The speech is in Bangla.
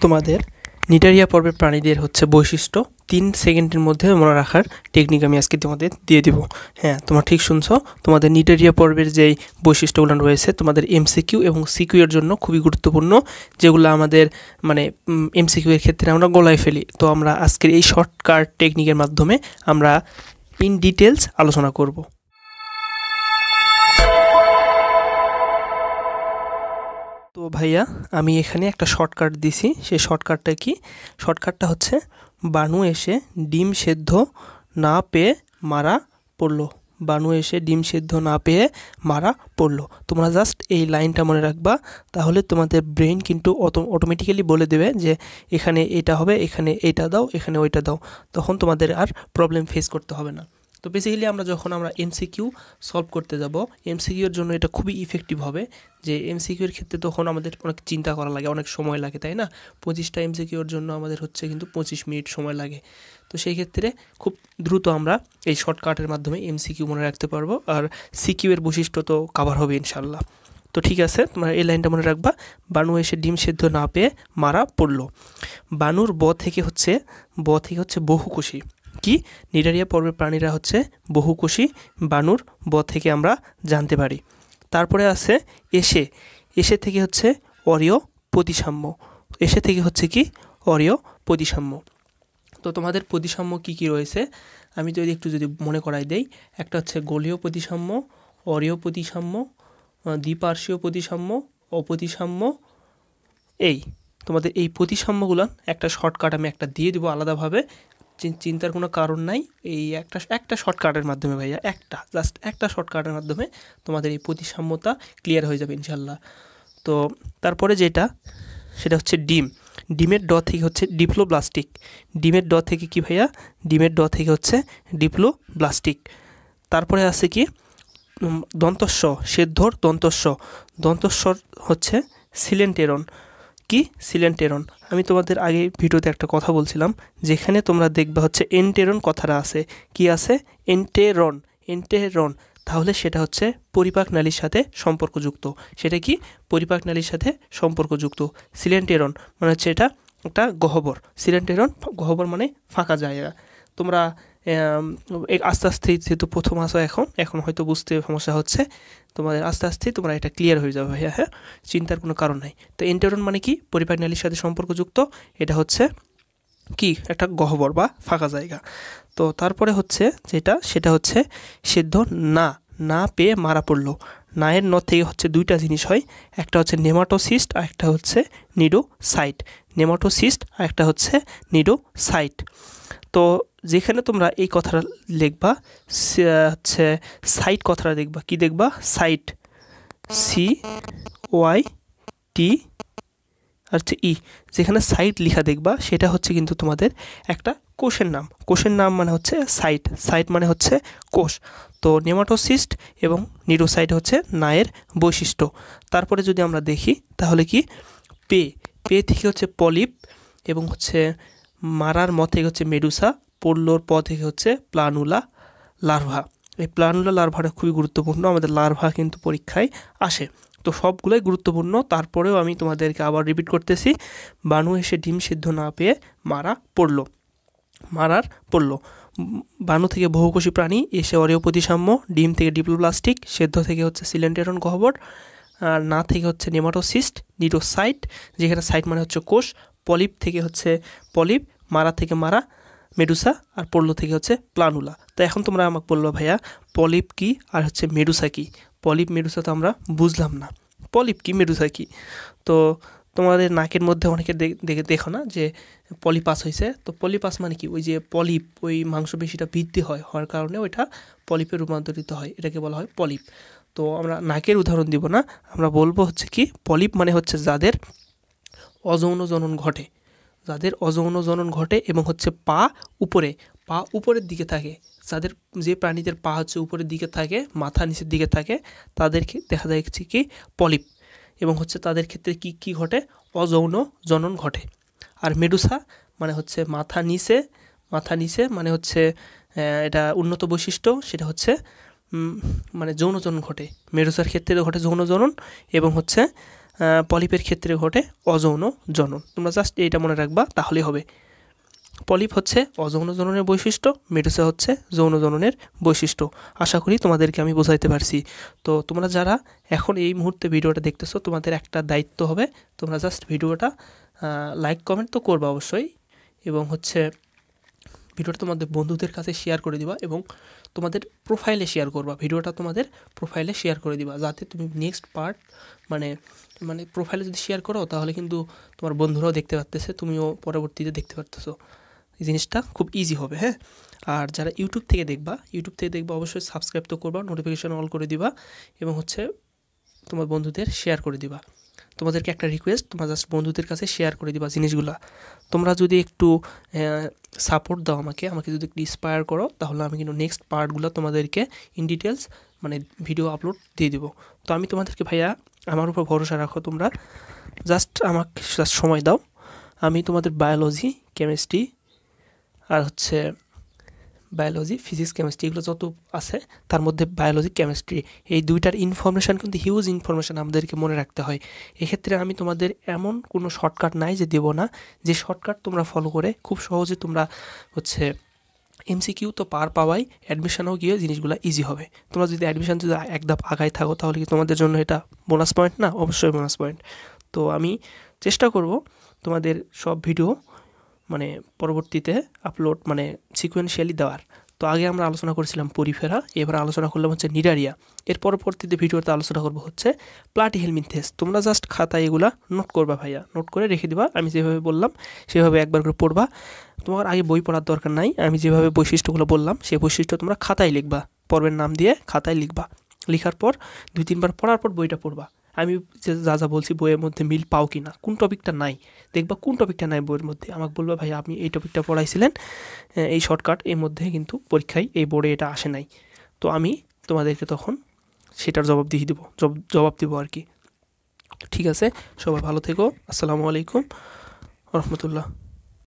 তোমাদের নিটারিয়া পর্বের প্রাণীদের হচ্ছে বৈশিষ্ট্য 3 সেকেন্ডের মধ্যে মনে রাখার টেকনিক আমি আজকে তোমাদের দিয়ে দিব। হ্যাঁ, তোমরা ঠিক শুনছো। তোমাদের নিটারিয়া পর্বের যেই বৈশিষ্ট্যগুলো রয়েছে তোমাদের এমসিকিউ এবং সিকিউ এর জন্য খুবই গুরুত্বপূর্ণ, যেগুলো আমাদের মানে এমসিকিউ এর ক্ষেত্রে আমরা গলায় ফেলি। তো আমরা আজকের এই শর্টকাট টেকনিকের মাধ্যমে আমরা ইন ডিটেলস আলোচনা করব। তো ভাইয়া, আমি এখানে একটা শর্টকাট দিছি। সেই শর্টকাটটা কি? শর্টকাটটা হচ্ছে বানু এসে ডিম সেদ্ধ না পেয়ে মারা পড়লো। বানু এসে ডিম সেদ্ধ না পেয়ে মারা পড়লো। তোমরা জাস্ট এই লাইনটা মনে রাখবা, তাহলে তোমাদের ব্রেন কিন্তু অটোমেটিক্যালি বলে দেবে যে এখানে এটা হবে, এখানে এইটা দাও, এখানে ওইটা দাও। তখন তোমাদের আর প্রবলেম ফেস করতে হবে না। তো বেসিক্যালি যখন আমরা এমসিকিউ সলভ করতে যাব, এমসিকিউর জন্য এটা খুবই ইফেক্টিভ হবে। যে এমসিকিউর ক্ষেত্রে তখন আমাদের অনেক চিন্তা করা লাগে, অনেক সময় লাগে, তাই না? 25টা এমসিকিউর জন্য আমাদের হচ্ছে কিন্তু 25 মিনিট সময় লাগে। তো সেই ক্ষেত্রে খুব দ্রুত আমরা এই শর্টকাটের মাধ্যমে এমসিকিউ মনে রাখতে পারবো, আর সিকিউ এর বৈশিষ্ট্য তো কভার হবে ইনশাল্লাহ। তো ঠিক আছে, তোমরা এই লাইনটা মনে রাখবা। বানু এসে ডিম সেদ্ধ না পেয়ে মারা পড়লো। বানুর ব থেকে হচ্ছে বহুকোষী। কি? নিটারিয়া পর্বের প্রাণীরা হচ্ছে বহুকোষী। বানুর ব থেকে আমরা জানতে পারি। তারপরে আছে এসে। এসে থেকে হচ্ছে অরীয় প্রতিসাম্য। এসে থেকে হচ্ছে কি? অরীয় প্রতিসাম্য। তো তোমাদের প্রতিসাম্য কি কি রয়েছে আমি যদি মনে করাই দেই। একটা হচ্ছে গোলীয় প্রতিসাম্য, অরীয় প্রতিসাম্য, দ্বিপার্শ্বীয় প্রতিসাম্য, অপ্রতিসাম্য। এই তোমাদের এই প্রতিসাম্যগুলো একটা শর্টকাট আমি একটা দিয়ে দেবো আলাদাভাবে, চিন্তার কোনো কারণ নাই। এই একটা শর্টকাটের মাধ্যমে ভাইয়া, জাস্ট একটা শর্টকাটের মাধ্যমে তোমাদের এই প্রতিসাম্যতা ক্লিয়ার হয়ে যাবে ইনশাল্লাহ। তো তারপরে সেটা হচ্ছে ডিম। ডিমের ড থেকে হচ্ছে ডিপ্লোব্লাস্টিক। ডিমের ড থেকে কি ভাইয়া? ডিমের ড থেকে হচ্ছে ডিপ্লোব্লাস্টিক। তারপরে আছে কি? দন্তস্ব, সেদ্ধর দন্তস্ব। দন্তস্বর হচ্ছে সিলেন্টেরন। কি? সিলেন্টেরন। আমি তোমাদের আগে ভিডিওতে একটা কথা বলছিলাম, যেখানে তোমরা দেখবা হচ্ছে এন্টেরন কথাটা আছে। কি আছে? এন্টেরন। এন্টেরন। তাহলে সেটা হচ্ছে পরিপাক নালীর সাথে সম্পর্কযুক্ত। সেটা কি? পরিপাক নালীর সাথে সম্পর্কযুক্ত। সিলেন্টেরন মানে হচ্ছে এটা একটা গহ্বর। সিলেন্টেরন গহ্বর মানে ফাঁকা জায়গা। তোমরা আস্তে আস্তে যেহেতু প্রথম আসো, এখন হয়তো বুঝতে সমস্যা হচ্ছে, তোমাদের আস্তে আস্তে তোমরা এটা ক্লিয়ার হয়ে যাবে ভাইয়া। হ্যাঁ, চিন্তার কোনো কারণ নাই। তো এন্টেরন মানে কি? পরিপাক নালীর সাথে সম্পর্কযুক্ত। এটা হচ্ছে কি? একটা গহ্বর বা ফাঁকা জায়গা। তো তারপরে হচ্ছে সেটা হচ্ছে সেদ্ধ না পেয়ে মারা পড়লো। নায়ের ন থেকে হচ্ছে দুইটা জিনিস হয়। একটা হচ্ছে নেমাটোসিস্ট আর একটা হচ্ছে নিডোসাইট। নেমাটোসিস্ট আর একটা হচ্ছে নিডোসাইট। তো যেখানে তোমরা এই কথাটা লিখবা হচ্ছে সাইট কথাটা দেখবা। কি দেখবা? সাইট। CYT আর হচ্ছে ই। যেখানে সাইট লেখা দেখবা সেটা হচ্ছে কিন্তু তোমাদের একটা কোষের নাম। কোষের নাম মানে হচ্ছে সাইট। সাইট মানে হচ্ছে কোষ। তো নেমাটোসিস্ট এবং নিডোসাইট হচ্ছে নায়ের বৈশিষ্ট্য। তারপরে যদি আমরা দেখি তাহলে কি? পে থেকে হচ্ছে পলিপ, এবং হচ্ছে মারার ম থেকে হচ্ছে মেডুসা, পড়লোর প থেকে হচ্ছে প্লানুলা লার্ভা। এই প্লানুলা লার্ভাটা খুবই গুরুত্বপূর্ণ, আমাদের লার্ভা কিন্তু পরীক্ষায় আসে। তো সবগুলোই গুরুত্বপূর্ণ। তারপরেও আমি তোমাদেরকে আবার রিপিট করতেছি। বানু এসে ডিম সিদ্ধ না পেয়ে মারা পড়লো। বানু থেকে বহুকোষী প্রাণী, এসে অরীয় প্রতিসাম্য, ডিম থেকে ডিপ্লোপ্লাস্টিক, সেদ্ধ থেকে হচ্ছে সিলেন্টেরন গহ্বর, আর না থেকে হচ্ছে নেমাটোসিস্ট, নিডোসাইট, যেখানে সাইট মানে হচ্ছে কোষ, পলিপ থেকে হচ্ছে পলিপ, মারা থেকে মারা মেডুসা, আর পড়লো থেকে হচ্ছে প্লানুলা। তো এখন তোমরা আমাকে বললো ভাইয়া পলিপ কি আর হচ্ছে মেডুসা কি? পলিপ মেডুসা তো আমরা বুঝলাম না। পলিপ কি, মেডুসা কি? তো তোমাদের নাকের মধ্যে অনেকে দেখো না যে পলিপাস হয়েছে। তো পলিপাস মানে কি? ওই যে পলিপ, ওই মাংসপেশিটা বৃদ্ধি হওয়ার কারণে ওইটা পলিপে রূপান্তরিত হয়, এটাকে বলা হয় পলিপ। তো আমরা নাকের উদাহরণ দিব না, আমরা বলবো হচ্ছে কি? পলিপ মানে হচ্ছে যাদের অযৌন জনন ঘটে, এবং হচ্ছে পা উপরের দিকে থাকে। যে প্রাণীদের পা হচ্ছে উপরের দিকে থাকে, মাথা নিচের দিকে থাকে, তাদেরকে দেখা যায় কি? পলিপ। এবং হচ্ছে তাদের ক্ষেত্রে কি ঘটে? অযৌন জনন ঘটে। আর মেডুসা মানে হচ্ছে মাথা নিচে মানে হচ্ছে এটা উন্নত বৈশিষ্ট্য, সেটা হচ্ছে মানে যৌন জনন ঘটে। মেডুসার ক্ষেত্রে ঘটে যৌন জনন, এবং হচ্ছে পলিপের ক্ষেত্রে ঘটে অযৌন জনন। তোমরা জাস্ট এইটা মনে রাখবা, তাহলেই হবে। পলিপ হচ্ছে অযৌন জননের বৈশিষ্ট্য, মেডুসা হচ্ছে যৌন জননের বৈশিষ্ট্য। আশা করি তোমাদেরকে আমি বোঝাইতে পারছি। তো তোমরা যারা এখন এই মুহূর্তে ভিডিওটা দেখতেছো, তোমাদের একটা দায়িত্ব হবে, তোমরা জাস্ট ভিডিওটা লাইক কমেন্ট তো করবা অবশ্যই, এবং হচ্ছে ভিডিওটা তোমাদের বন্ধুদের কাছে শেয়ার করে দিবা এবং তোমাদের প্রোফাইলে শেয়ার করবা। ভিডিওটা তোমাদের প্রোফাইলে শেয়ার করে দিবা, যাতে তুমি নেক্সট পার্ট মানে প্রোফাইলে যদি শেয়ার করো তাহলে কিন্তু তোমার বন্ধুরাও দেখতে পারতেছে, তুমিও পরবর্তীতে দেখতে পারতেছো। এই জিনিসটা খুব ইজি হবে, হ্যাঁ। আর যারা ইউটিউব থেকে দেখবা অবশ্যই সাবস্ক্রাইব তো করবা, নোটিফিকেশন অল করে দিবা এবং হচ্ছে তোমার বন্ধুদের শেয়ার করে দিবা। তোমাদেরকে একটা রিকোয়েস্ট, তোমরা জাস্ট বন্ধুদের কাছে শেয়ার করে দিবা জিনিসগুলা। তোমরা যদি একটু সাপোর্ট দাও আমাকে যদি একটু ইন্সপায়ার করো, তাহলে আমি কিন্তু নেক্সট পার্টগুলো তোমাদেরকে ইন ডিটেলস ভিডিও আপলোড দিয়ে দেবো। তো আমি তোমাদেরকে ভাইয়া, আমার উপর ভরসা রাখো, তোমরা জাস্ট আমাকে সময় দাও। আমি তোমাদের বায়োলজি, কেমিস্ট্রি আর হচ্ছে বায়োলজি, ফিজিক্স, কেমিস্ট্রি এগুলো যত আছে তার মধ্যে বায়োলজি, কেমিস্ট্রি এই দুইটার ইনফরমেশান কিন্তু হিউজ ইনফরমেশান আমাদেরকে মনে রাখতে হয়। এক্ষেত্রে আমি তোমাদের এমন কোনো শর্টকাট নাই যে দেবো না, যে শর্টকাট তোমরা ফলো করে খুব সহজে তোমরা হচ্ছে এমসিকিউ তো পাওয়াই, অ্যাডমিশনেও গিয়ে জিনিসগুলো ইজি হবে। তোমরা যদি অ্যাডমিশন যদি এক ধাপ আগায় থাকো, তাহলে কি তোমাদের জন্য এটা বোনাস পয়েন্ট না? অবশ্যই বোনাস পয়েন্ট। তো আমি চেষ্টা করব তোমাদের সব ভিডিও পরবর্তীতে আপলোড সিকোয়েন্সিয়ালি দেওয়ার। তো আগে আমরা আলোচনা করেছিলাম পরিফেরা, এবার আলোচনা করলাম হচ্ছে নিডারিয়া। এর পরবর্তীতে ভিডিওতে আলোচনা করবো হচ্ছে প্লাটিহেলমিনথেস। তোমরা জাস্ট খাতায় এগুলা নোট করবা ভাইয়া, নোট করে রেখে দিবা। আমি যেভাবে বললাম সেভাবে একবার করে পড়বা। তোমার আগে বই পড়ার দরকার নাই, আমি যেভাবে বৈশিষ্ট্যগুলো বললাম সেই বৈশিষ্ট্য তোমরা খাতায় লিখবা, পর্বের নাম দিয়ে খাতায় লিখবা। লিখার পর 2-3 বার পড়ার পর বইটা পড়বা। আমি যা বলছি বইয়ের মধ্যে মিল পাও কি না, কোন টপিকটা নাই দেখবা, কোন টপিকটা নাই বইয়ের মধ্যে আমাকে বলবা, ভাই আপনি এই টপিকটা পড়াইছিলেন, এই শর্টকাট এর মধ্যে কিন্তু পরীক্ষায় এই বোর্ডে এটা আসে নাই। তো আমি তোমাদেরকে তখন সেটার জবাব দিব আর কি। ঠিক আছে, সবাই ভালো থেকো। আসসালামু আলাইকুম রহমতুল্লাহ।